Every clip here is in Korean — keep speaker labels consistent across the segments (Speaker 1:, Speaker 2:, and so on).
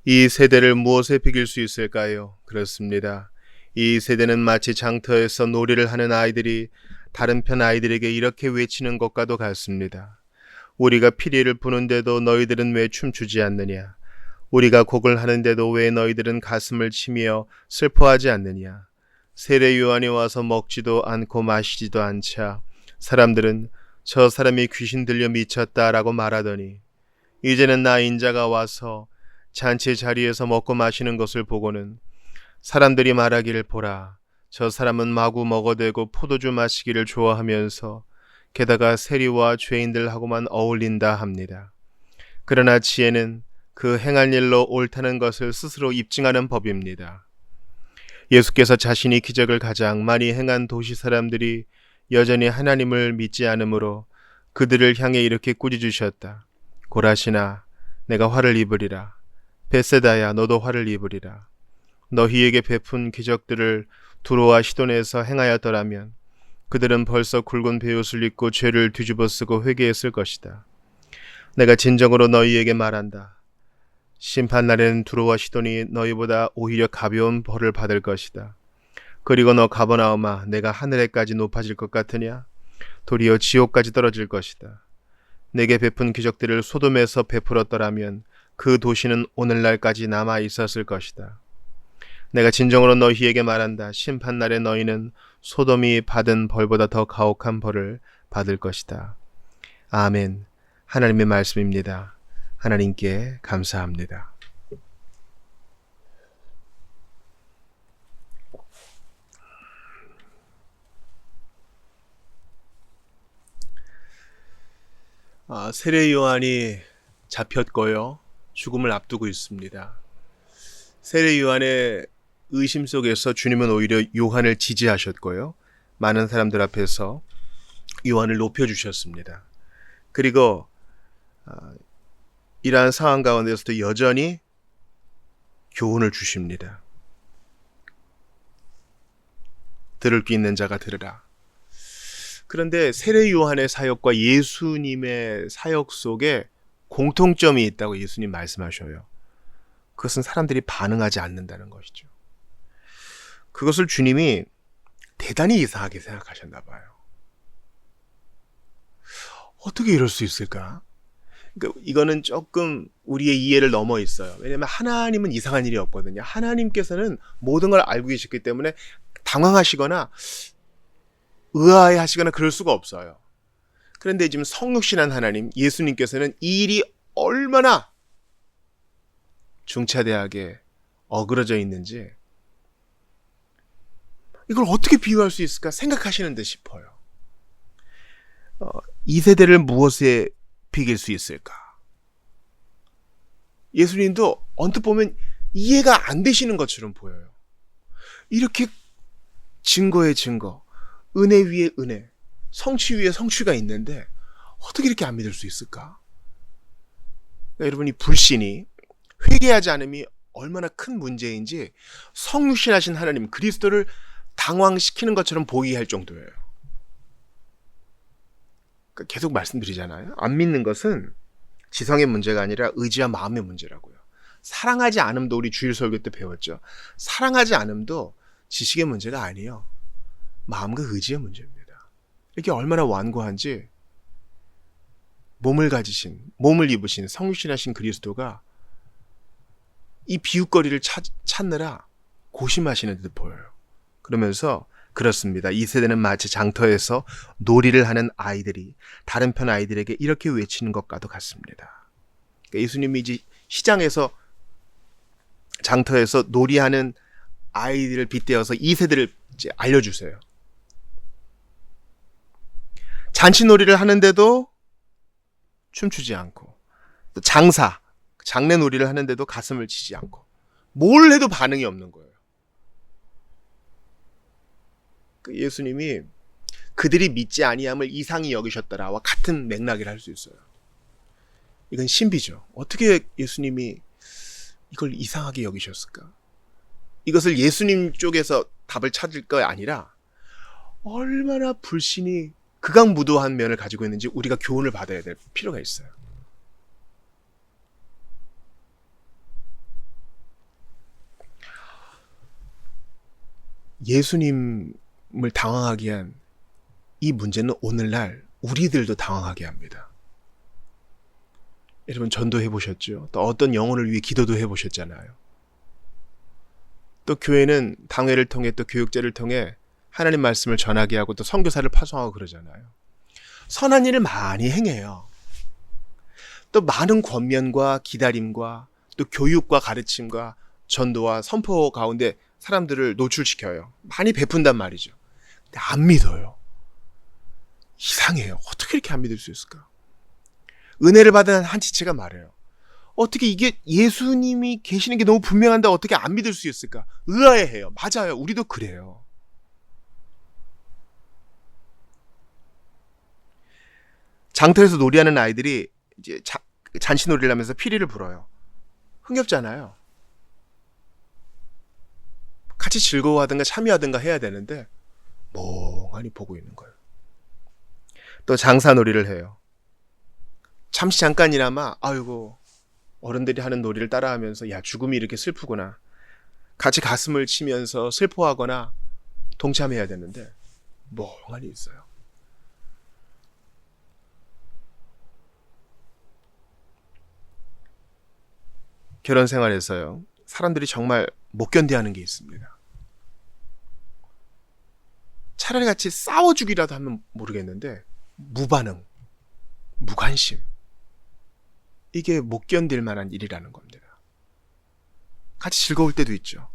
Speaker 1: 이 세대를 무엇에 비길 수 있을까요? 그렇습니다. 이 세대는 마치 장터에서 놀이를 하는 아이들이 다른 편 아이들에게 이렇게 외치는 것과도 같습니다. 우리가 피리를 부는데도 너희들은 왜 춤추지 않느냐? 우리가 곡을 하는데도 왜 너희들은 가슴을 치며 슬퍼하지 않느냐? 세례 요한이 와서 먹지도 않고 마시지도 않자 사람들은 저 사람이 귀신 들려 미쳤다라고 말하더니 이제는 나 인자가 와서 잔치 자리에서 먹고 마시는 것을 보고는 사람들이 말하기를 보라. 저 사람은 마구 먹어대고 포도주 마시기를 좋아하면서 게다가 세리와 죄인들하고만 어울린다 합니다. 그러나 지혜는 그 행한 일로 옳다는 것을 스스로 입증하는 법입니다. 예수께서 자신이 기적을 가장 많이 행한 도시 사람들이 여전히 하나님을 믿지 않으므로 그들을 향해 이렇게 꾸짖으셨다. 고라시나 내가 화를 입으리라. 벳세다야 너도 화를 입으리라. 너희에게 베푼 기적들을 두로와 시돈에서 행하였더라면 그들은 벌써 굵은 베옷을 입고 죄를 뒤집어 쓰고 회개했을 것이다. 내가 진정으로 너희에게 말한다. 심판날에는 두로와 시돈이 너희보다 오히려 가벼운 벌을 받을 것이다. 그리고 너 가버나움아 내가 하늘에까지 높아질 것 같으냐? 도리어 지옥까지 떨어질 것이다. 내게 베푼 기적들을 소돔에서 베풀었더라면 그 도시는 오늘날까지 남아 있었을 것이다. 내가 진정으로 너희에게 말한다. 심판날에 너희는 소돔이 받은 벌보다 더 가혹한 벌을 받을 것이다. 아멘. 하나님의 말씀입니다. 하나님께 감사합니다. 세례 요한이 잡혔고요. 죽음을 앞두고 있습니다. 세례 요한의 의심 속에서 주님은 오히려 요한을 지지하셨고요. 많은 사람들 앞에서 요한을 높여주셨습니다. 그리고 이러한 상황 가운데서도 여전히 교훈을 주십니다. 들을 귀 있는 자가 들으라. 그런데 세례 요한의 사역과 예수님의 사역 속에 공통점이 있다고 예수님 말씀하셔요. 그것은 사람들이 반응하지 않는다는 것이죠. 그것을 주님이 대단히 이상하게 생각하셨나 봐요. 어떻게 이럴 수 있을까? 그러니까 이거는 조금 우리의 이해를 넘어 있어요. 왜냐하면 하나님은 이상한 일이 없거든요. 하나님께서는 모든 걸 알고 계시기 때문에 당황하시거나 의아해하시거나 그럴 수가 없어요. 그런데 지금 성육신한 하나님, 예수님께서는 이 일이 얼마나 중차대하게 어그러져 있는지 이걸 어떻게 비유할 수 있을까 생각하시는 듯 싶어요. 이 세대를 무엇에 비길 수 있을까? 예수님도 언뜻 보면 이해가 안 되시는 것처럼 보여요. 이렇게 증거에 증거, 은혜 위에 은혜, 성취 위에 성취가 있는데 어떻게 이렇게 안 믿을 수 있을까? 그러니까 여러분이 불신이 회개하지 않음이 얼마나 큰 문제인지 성육신하신 하나님 그리스도를 당황시키는 것처럼 보이게 할 정도예요. 그러니까 계속 말씀드리잖아요. 안 믿는 것은 지성의 문제가 아니라 의지와 마음의 문제라고요. 사랑하지 않음도 우리 주일 설교 때 배웠죠. 사랑하지 않음도 지식의 문제가 아니에요. 마음과 의지의 문제입니다. 이게 얼마나 완고한지 몸을 가지신, 몸을 입으신 성육신하신 그리스도가 이 비웃거리를 찾느라 고심하시는 듯 보여요. 그러면서 그렇습니다. 이 세대는 마치 장터에서 놀이를 하는 아이들이 다른 편 아이들에게 이렇게 외치는 것과도 같습니다. 그러니까 예수님이 이제 시장에서 장터에서 놀이하는 아이들을 빗대어서 이 세대를 이제 알려주세요. 잔치놀이를 하는데도 춤추지 않고 또 장례놀이를 하는데도 가슴을 치지 않고 뭘 해도 반응이 없는 거예요. 예수님이 그들이 믿지 아니함을 이상히 여기셨더라와 같은 맥락이라 할 수 있어요. 이건 신비죠. 어떻게 예수님이 이걸 이상하게 여기셨을까? 이것을 예수님 쪽에서 답을 찾을 거 아니라 얼마나 불신이 극악무도한 면을 가지고 있는지 우리가 교훈을 받아야 될 필요가 있어요. 예수님을 당황하게 한 이 문제는 오늘날 우리들도 당황하게 합니다. 여러분 전도해 보셨죠? 또 어떤 영혼을 위해 기도도 해 보셨잖아요. 또 교회는 당회를 통해 또 교육제를 통해 하나님 말씀을 전하게 하고 또 선교사를 파송하고 그러잖아요. 선한 일을 많이 행해요. 또 많은 권면과 기다림과 또 교육과 가르침과 전도와 선포 가운데 사람들을 노출시켜요. 많이 베푼단 말이죠. 근데 안 믿어요. 이상해요. 어떻게 이렇게 안 믿을 수 있을까? 은혜를 받은 한 지체가 말해요. 어떻게 이게 예수님이 계시는 게 너무 분명한데 어떻게 안 믿을 수 있을까? 의아해해요. 맞아요. 우리도 그래요. 장터에서 놀이하는 아이들이 이제 잔치놀이를 하면서 피리를 불어요. 흥겹잖아요. 같이 즐거워하든가 참여하든가 해야 되는데 멍하니 보고 있는 거예요. 또 장사놀이를 해요. 잠시 잠깐이나마 아이고 어른들이 하는 놀이를 따라하면서 야 죽음이 이렇게 슬프구나. 같이 가슴을 치면서 슬퍼하거나 동참해야 되는데 멍하니 있어요. 결혼 생활에서요. 사람들이 정말 못 견뎌하는 게 있습니다. 차라리 같이 싸워주기라도 하면 모르겠는데 무반응, 무관심. 이게 못 견딜 만한 일이라는 겁니다. 같이 즐거울 때도 있죠.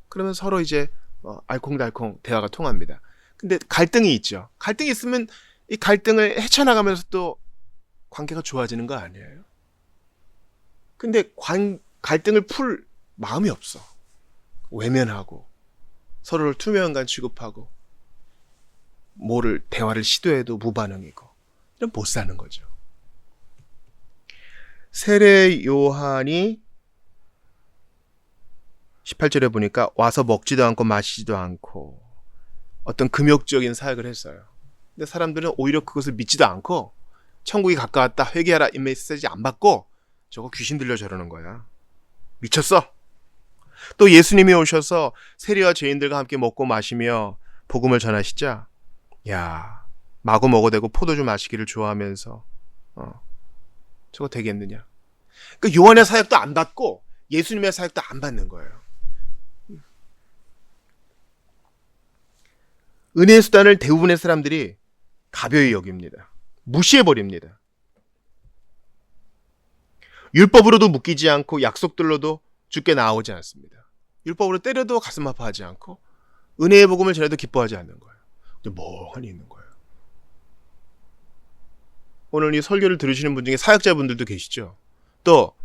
Speaker 1: 그러면 서로 이제 알콩달콩 대화가 통합니다. 근데 갈등이 있죠. 갈등이 있으면 이 갈등을 헤쳐나가면서 또 관계가 좋아지는 거 아니에요? 근데 갈등을 풀 마음이 없어. 외면하고 서로를 투명인간 취급하고 대화를 시도해도 무반응이고 이런 못 사는 거죠. 세례 요한이 18절에 보니까 와서 먹지도 않고 마시지도 않고 어떤 금욕적인 사역을 했어요. 근데 사람들은 오히려 그것을 믿지도 않고 천국이 가까웠다 회개하라 이 메시지 안 받고 저거 귀신 들려 저러는 거야. 미쳤어. 또 예수님이 오셔서 세리와 죄인들과 함께 먹고 마시며 복음을 전하시자 야 마구 먹어대고 포도주 마시기를 좋아하면서 저거 되겠느냐. 그러니까 요한의 사역도 안 받고 예수님의 사역도 안 받는 거예요. 은혜의 수단을 대부분의 사람들이 가벼이 여깁니다. 무시해버립니다. 율법으로도 묶이지 않고 약속들로도 주께 나오지 않습니다. 율법으로 때려도 가슴 아파하지 않고 은혜의 복음을 전해도 기뻐하지 않는 거예요. 멍하니 있는 거예요. 오늘 이 설교를 들으시는 분 중에 사역자분들도 계시죠. 또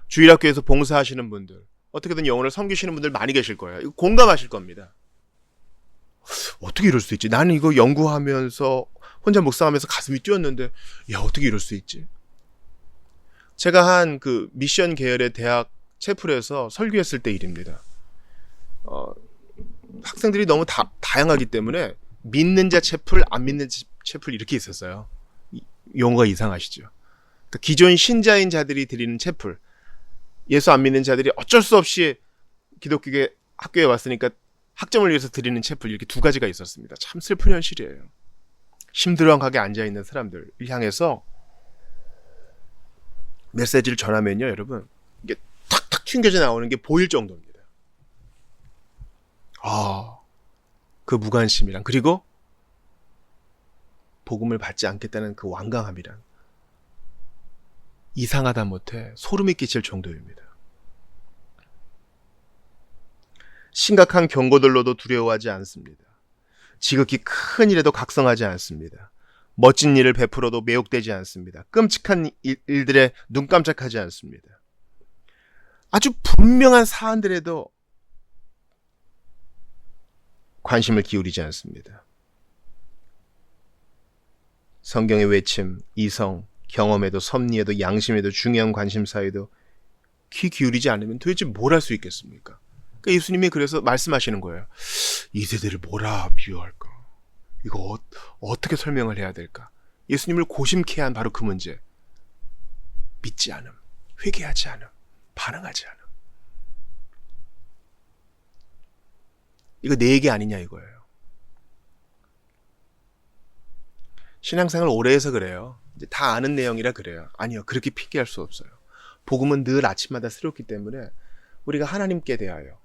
Speaker 1: 주일학교에서 봉사하시는 분들, 어떻게든 영혼을 섬기시는 분들 많이 계실 거예요. 이거 공감하실 겁니다. 어떻게 이럴 수 있지? 나는 이거 연구하면서 혼자 묵상하면서 가슴이 뛰었는데 야 어떻게 이럴 수 있지? 제가 한 그 미션 계열의 대학 채플에서 설교했을 때 일입니다. 학생들이 너무 다양하기 때문에 믿는 자 채플, 안 믿는 자 채플 이렇게 있었어요. 용어가 이상하시죠? 그러니까 기존 신자인 자들이 드리는 채플, 예수 안 믿는 자들이 어쩔 수 없이 기독교 학교에 왔으니까 학점을 위해서 드리는 채플 이렇게 두 가지가 있었습니다. 참 슬픈 현실이에요. 힘들어하게 앉아있는 사람들을 향해서 메시지를 전하면요, 여러분 이게 탁탁 튕겨져 나오는 게 보일 정도입니다. 그 무관심이랑 그리고 복음을 받지 않겠다는 그 완강함이란 이상하다 못해 소름이 끼칠 정도입니다. 심각한 경고들로도 두려워하지 않습니다. 지극히 큰 일에도 각성하지 않습니다. 멋진 일을 베풀어도 매혹되지 않습니다. 끔찍한 일들에 눈 깜짝하지 않습니다. 아주 분명한 사안들에도 관심을 기울이지 않습니다. 성경의 외침, 이성, 경험에도 섭리에도 양심에도 중요한 관심사에도 귀 기울이지 않으면 도대체 뭘 할 수 있겠습니까? 그러니까 예수님이 그래서 말씀하시는 거예요. 이 세대를 뭐라 비유할까? 이거 어떻게 설명을 해야 될까? 예수님을 고심케 한 바로 그 문제. 믿지 않음, 회개하지 않음, 반응하지 않음. 이거 내 얘기 아니냐 이거예요. 신앙생활 오래 해서 그래요. 이제 다 아는 내용이라 그래요. 아니요. 그렇게 핑계할 수 없어요. 복음은 늘 아침마다 새롭기 때문에 우리가 하나님께 대하여,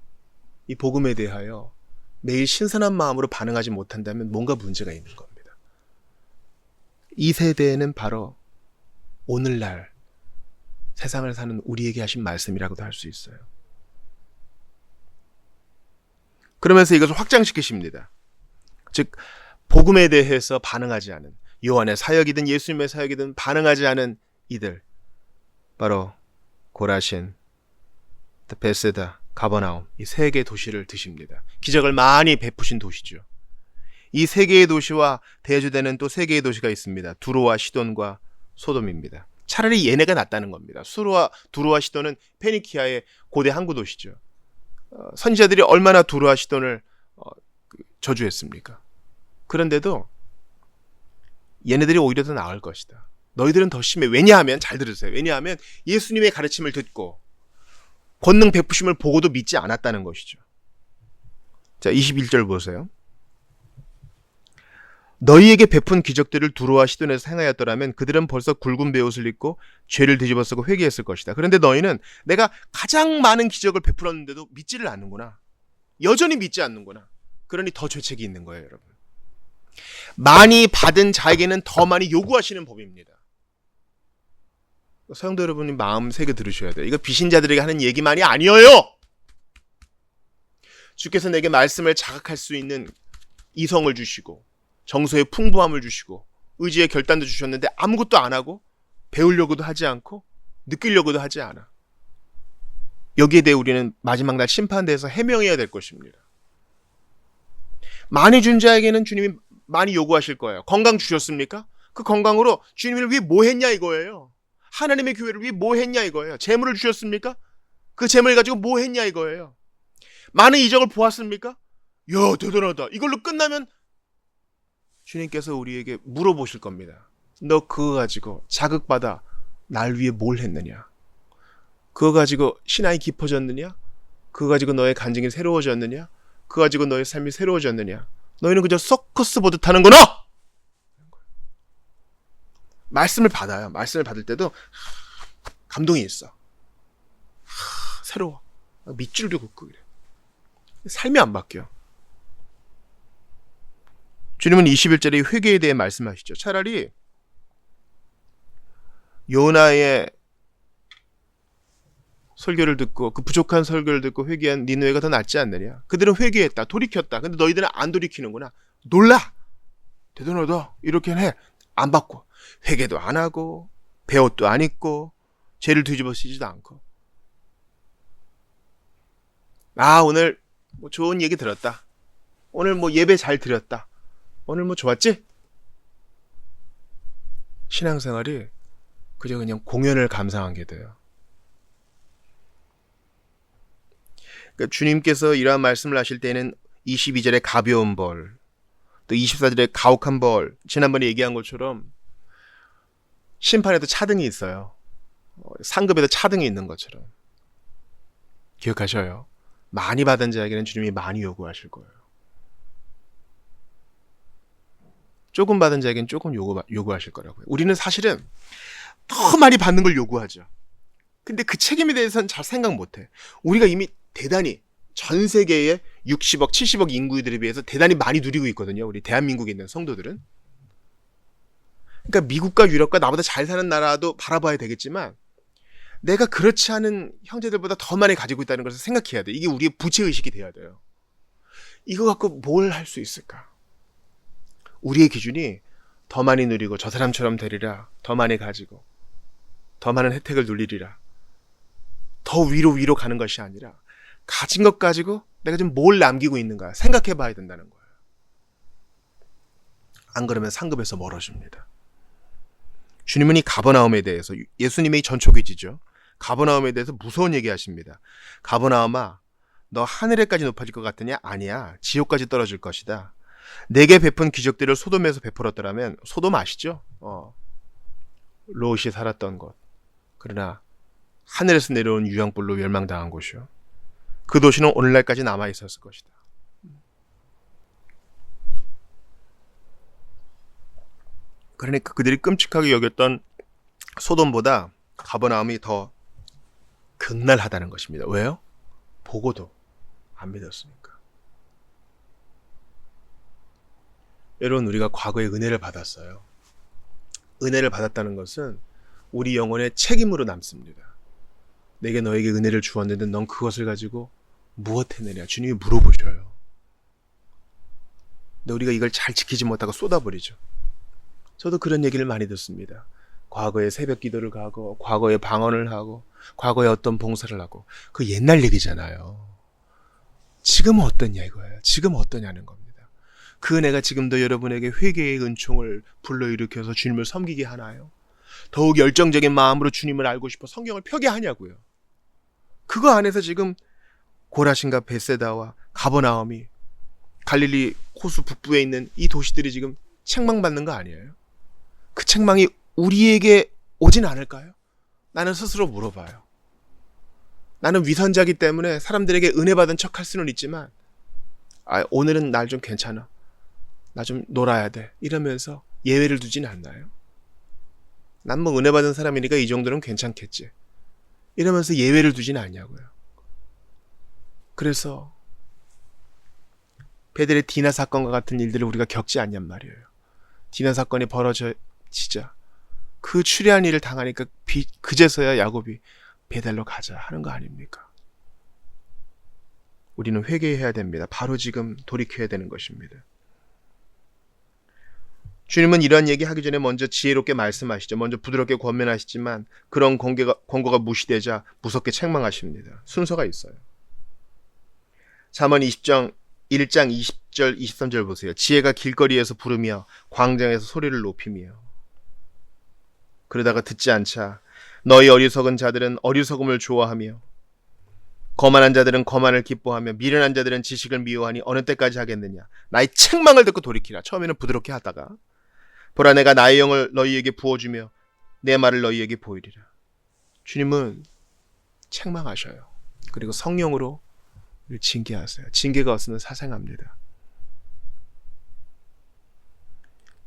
Speaker 1: 이 복음에 대하여 매일 신선한 마음으로 반응하지 못한다면 뭔가 문제가 있는 겁니다. 이 세대에는 바로 오늘날 세상을 사는 우리에게 하신 말씀이라고도 할 수 있어요. 그러면서 이것을 확장시키십니다. 즉 복음에 대해서 반응하지 않은, 요한의 사역이든 예수님의 사역이든 반응하지 않은 이들, 바로 고라신, 베세다, 가버나움, 이 세 개의 도시를 드십니다. 기적을 많이 베푸신 도시죠. 이 세 개의 도시와 대조되는 또 세 개의 도시가 있습니다. 두로와 시돈과 소돔입니다. 차라리 얘네가 낫다는 겁니다. 두로와 시돈은 페니키아의 고대 항구 도시죠. 선지자들이 얼마나 두로와 시돈을 저주했습니까? 그런데도 얘네들이 오히려 더 나을 것이다. 너희들은 더 심해. 왜냐하면, 잘 들으세요. 왜냐하면 예수님의 가르침을 듣고 권능 베푸심을 보고도 믿지 않았다는 것이죠. 자, 21절 보세요. 너희에게 베푼 기적들을 두로와 시돈에서 행하였더라면 그들은 벌써 굵은 베옷을 입고 죄를 뒤집어 쓰고 회개했을 것이다. 그런데 너희는 내가 가장 많은 기적을 베풀었는데도 믿지를 않는구나. 여전히 믿지 않는구나. 그러니 더 죄책이 있는 거예요, 여러분. 많이 받은 자에게는 더 많이 요구하시는 법입니다. 성도 여러분이 마음 새겨 들으셔야 돼요. 이거 비신자들에게 하는 얘기만이 아니에요. 주께서 내게 말씀을 자각할 수 있는 이성을 주시고 정서의 풍부함을 주시고 의지의 결단도 주셨는데 아무것도 안 하고 배우려고도 하지 않고 느끼려고도 하지 않아. 여기에 대해 우리는 마지막 날 심판대에서 해명해야 될 것입니다. 많이 준 자에게는 주님이 많이 요구하실 거예요. 건강 주셨습니까? 그 건강으로 주님을 위해 뭐 했냐 이거예요. 하나님의 교회를 위해 뭐 했냐 이거예요. 재물을 주셨습니까? 그 재물을 가지고 뭐 했냐 이거예요. 많은 이적을 보았습니까? 야, 대단하다. 이걸로 끝나면 주님께서 우리에게 물어보실 겁니다. 너 그거 가지고 자극받아 날 위해 뭘 했느냐? 그거 가지고 신앙이 깊어졌느냐? 그거 가지고 너의 간증이 새로워졌느냐? 그거 가지고 너의 삶이 새로워졌느냐? 너희는 그저 서커스 보드 타는구나! 말씀을 받아요. 말씀을 받을 때도 감동이 있어. 새로워. 밑줄도 긋고 그래. 삶이 안 바뀌어. 주님은 21절에 회개에 대해 말씀하시죠. 차라리 요나의 설교를 듣고 그 부족한 설교를 듣고 회개한 니느웨가 더 낫지 않느냐. 그들은 회개했다. 돌이켰다. 근데 너희들은 안 돌이키는구나. 놀라. 대단하다. 이렇게 해. 안 받고. 회개도 안 하고 배옷도 안 입고 죄를 뒤집어 쓰지도 않고. 아, 오늘 뭐 좋은 얘기 들었다. 오늘 뭐 예배 잘 드렸다. 오늘 뭐 좋았지? 신앙생활이 그저 그냥 공연을 감상한 게 돼요. 그러니까 주님께서 이러한 말씀을 하실 때는 22절에 가벼운 벌, 또 24절에 가혹한 벌, 지난번에 얘기한 것처럼 심판에도 차등이 있어요. 상급에도 차등이 있는 것처럼. 기억하셔요. 많이 받은 자에게는 주님이 많이 요구하실 거예요. 조금 받은 자에게는 조금 요구하실 거라고요. 우리는 사실은 더 많이 받는 걸 요구하죠. 근데 그 책임에 대해서는 잘 생각 못해. 우리가 이미 대단히 전 세계의 60억, 70억 인구들에 비해서 대단히 많이 누리고 있거든요. 우리 대한민국에 있는 성도들은. 그러니까 미국과 유럽과 나보다 잘 사는 나라도 바라봐야 되겠지만 내가 그렇지 않은 형제들보다 더 많이 가지고 있다는 것을 생각해야 돼. 이게 우리의 부채의식이 돼야 돼요. 이거 갖고 뭘 할 수 있을까? 우리의 기준이 더 많이 누리고 저 사람처럼 되리라, 더 많이 가지고 더 많은 혜택을 누리리라, 더 위로 가는 것이 아니라 가진 것 가지고 내가 지금 뭘 남기고 있는가 생각해 봐야 된다는 거예요. 안 그러면 상급에서 멀어집니다. 주님은 이 가버나움에 대해서, 예수님의 전초기지죠. 가버나움에 대해서 무서운 얘기 하십니다. 가버나움아, 너 하늘에까지 높아질 것 같으냐? 아니야. 지옥까지 떨어질 것이다. 내게 베푼 기적들을 소돔에서 베풀었더라면, 소돔 아시죠? 롯이 살았던 곳. 그러나 하늘에서 내려온 유황불로 멸망당한 곳이요. 그 도시는 오늘날까지 남아 있었을 것이다. 그러니까 그들이 끔찍하게 여겼던 소돔보다 가버나움이 더 극날하다는 것입니다. 왜요? 보고도 안 믿었으니까. 여러분, 우리가 과거에 은혜를 받았어요. 은혜를 받았다는 것은 우리 영혼의 책임으로 남습니다. 내게 너에게 은혜를 주었는데 넌 그것을 가지고 무엇 했느냐? 주님이 물어보셔요. 근데 우리가 이걸 잘 지키지 못하고 쏟아버리죠. 저도 그런 얘기를 많이 듣습니다. 과거에 새벽 기도를 가고, 과거에 방언을 하고, 과거에 어떤 봉사를 하고. 그 옛날 얘기잖아요. 지금은 어떠냐 이거예요. 지금 어떠냐는 겁니다. 그 은혜가 지금도 여러분에게 회개의 은총을 불러일으켜서 주님을 섬기게 하나요? 더욱 열정적인 마음으로 주님을 알고 싶어 성경을 펴게 하냐고요. 그거 안에서 지금 고라신과 베세다와 가버나움이 갈릴리 호수 북부에 있는 이 도시들이 지금 책망받는 거 아니에요? 그 책망이 우리에게 오진 않을까요? 나는 스스로 물어봐요. 나는 위선자기 때문에 사람들에게 은혜 받은 척 할 수는 있지만 오늘은 날 좀 괜찮아. 나 좀 놀아야 돼. 이러면서 예외를 두진 않나요? 난 뭐 은혜 받은 사람이니까 이 정도는 괜찮겠지. 이러면서 예외를 두진 않냐고요. 그래서 베델의 디나 사건과 같은 일들을 우리가 겪지 않냔 말이에요. 디나 사건이 벌어지자 그 추리한 일을 당하니까 그제서야 야곱이 베델로 가자 하는 거 아닙니까? 우리는 회개해야 됩니다. 바로 지금 돌이켜야 되는 것입니다. 주님은 이런 얘기 하기 전에 먼저 지혜롭게 말씀하시죠. 먼저 부드럽게 권면하시지만 그런 권고가 무시되자 무섭게 책망하십니다. 순서가 있어요. 잠언 1장 20절 23절 보세요. 지혜가 길거리에서 부르며 광장에서 소리를 높이며. 그러다가 듣지 않자 너희 어리석은 자들은 어리석음을 좋아하며 거만한 자들은 거만을 기뻐하며 미련한 자들은 지식을 미워하니 어느 때까지 하겠느냐. 나의 책망을 듣고 돌이키라. 처음에는 부드럽게 하다가 보라 내가 나의 영을 너희에게 부어주며 내 말을 너희에게 보이리라. 주님은 책망하셔요. 그리고 성령으로 우리를 징계하세요. 징계가 없으면 사생합니다.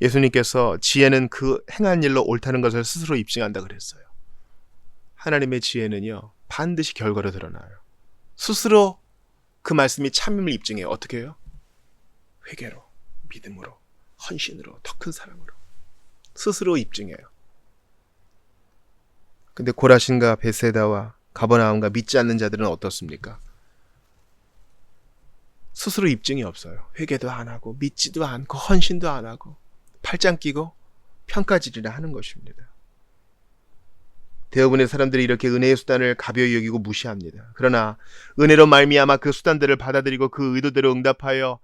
Speaker 1: 예수님께서 지혜는 그 행한 일로 옳다는 것을 스스로 입증한다 그랬어요. 하나님의 지혜는요 반드시 결과로 드러나요. 스스로 그 말씀이 참임을 입증해요. 어떻게 해요? 회개로, 믿음으로, 헌신으로, 더 큰 사랑으로 스스로 입증해요. 근데 고라신과 베세다와 가버나움과 믿지 않는 자들은 어떻습니까? 스스로 입증이 없어요. 회개도 안 하고 믿지도 않고 헌신도 안 하고 팔짱 끼고 평가질이나 하는 것입니다. 대부분의 사람들이 이렇게 은혜의 수단을 가벼이 여기고 무시합니다. 그러나 은혜로 말미암아 그 수단들을 받아들이고 그 의도대로 응답하여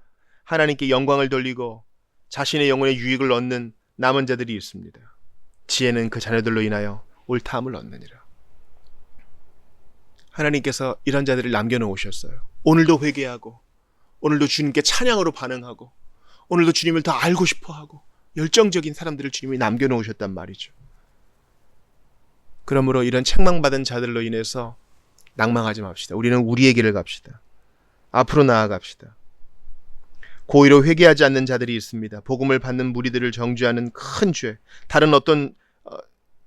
Speaker 1: 하나님께 영광을 돌리고 자신의 영혼의 유익을 얻는 남은 자들이 있습니다. 지혜는 그 자녀들로 인하여 옳다함을 얻느니라. 하나님께서 이런 자들을 남겨놓으셨어요. 오늘도 회개하고 오늘도 주님께 찬양으로 반응하고 오늘도 주님을 더 알고 싶어하고 열정적인 사람들을 주님이 남겨놓으셨단 말이죠. 그러므로 이런 책망받은 자들로 인해서 낭망하지 맙시다. 우리는 우리의 길을 갑시다. 앞으로 나아갑시다. 고의로 회개하지 않는 자들이 있습니다. 복음을 받는 무리들을 정죄하는 큰 죄, 다른 어떤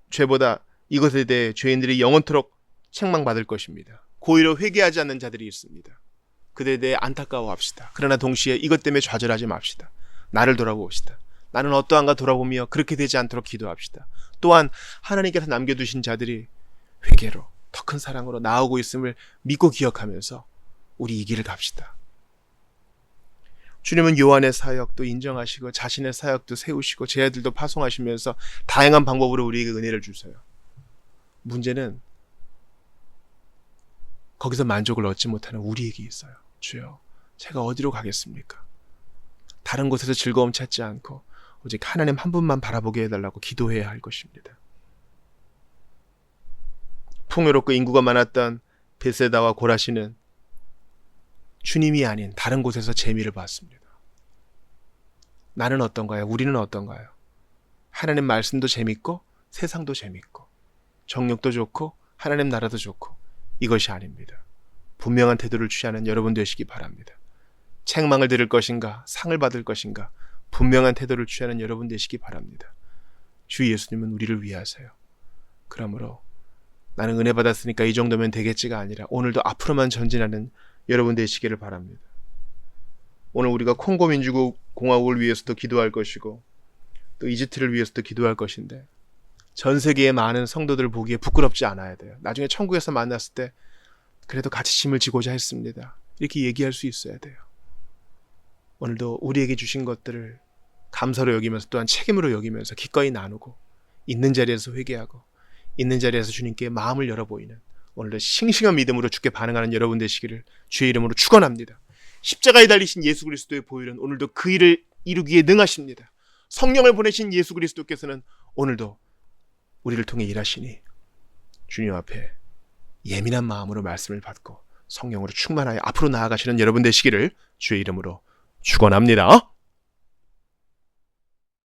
Speaker 1: 죄보다 이것에 대해 죄인들이 영원토록 책망받을 것입니다. 고의로 회개하지 않는 자들이 있습니다. 그들에 대해 안타까워합시다. 그러나 동시에 이것 때문에 좌절하지 맙시다. 나를 돌아봅시다. 나는 어떠한가 돌아보며 그렇게 되지 않도록 기도합시다. 또한 하나님께서 남겨두신 자들이 회개로 더 큰 사랑으로 나오고 있음을 믿고 기억하면서 우리 이 길을 갑시다. 주님은 요한의 사역도 인정하시고 자신의 사역도 세우시고 제 아들도 파송하시면서 다양한 방법으로 우리에게 은혜를 주세요. 문제는 거기서 만족을 얻지 못하는 우리에게 있어요. 주여, 제가 어디로 가겠습니까? 다른 곳에서 즐거움 찾지 않고 오직 하나님 한 분만 바라보게 해달라고 기도해야 할 것입니다. 풍요롭고 인구가 많았던 베세다와 고라시는 주님이 아닌 다른 곳에서 재미를 봤습니다. 나는 어떤가요? 우리는 어떤가요? 하나님 말씀도 재밌고 세상도 재밌고 정욕도 좋고 하나님 나라도 좋고 이것이 아닙니다. 분명한 태도를 취하는 여러분 되시기 바랍니다. 책망을 들을 것인가 상을 받을 것인가 분명한 태도를 취하는 여러분 되시기 바랍니다. 주 예수님은 우리를 위하세요. 그러므로 나는 은혜 받았으니까 이 정도면 되겠지가 아니라 오늘도 앞으로만 전진하는 여러분 되시기를 바랍니다. 오늘 우리가 콩고 민주공화국을 위해서도 기도할 것이고 또 이집트를 위해서도 기도할 것인데 전 세계의 많은 성도들 보기에 부끄럽지 않아야 돼요. 나중에 천국에서 만났을 때 그래도 같이 짐을 지고자 했습니다. 이렇게 얘기할 수 있어야 돼요. 오늘도 우리에게 주신 것들을 감사로 여기면서 또한 책임으로 여기면서 기꺼이 나누고 있는 자리에서 회개하고 있는 자리에서 주님께 마음을 열어 보이는 오늘도 싱싱한 믿음으로 주께 반응하는 여러분 되시기를 주의 이름으로 축원합니다. 십자가에 달리신 예수 그리스도의 보혈은 오늘도 그 일을 이루기에 능하십니다. 성령을 보내신 예수 그리스도께서는 오늘도 우리를 통해 일하시니 주님 앞에 예민한 마음으로 말씀을 받고 성령으로 충만하여 앞으로 나아가시는 여러분 되시기를 주의 이름으로 축원합니다.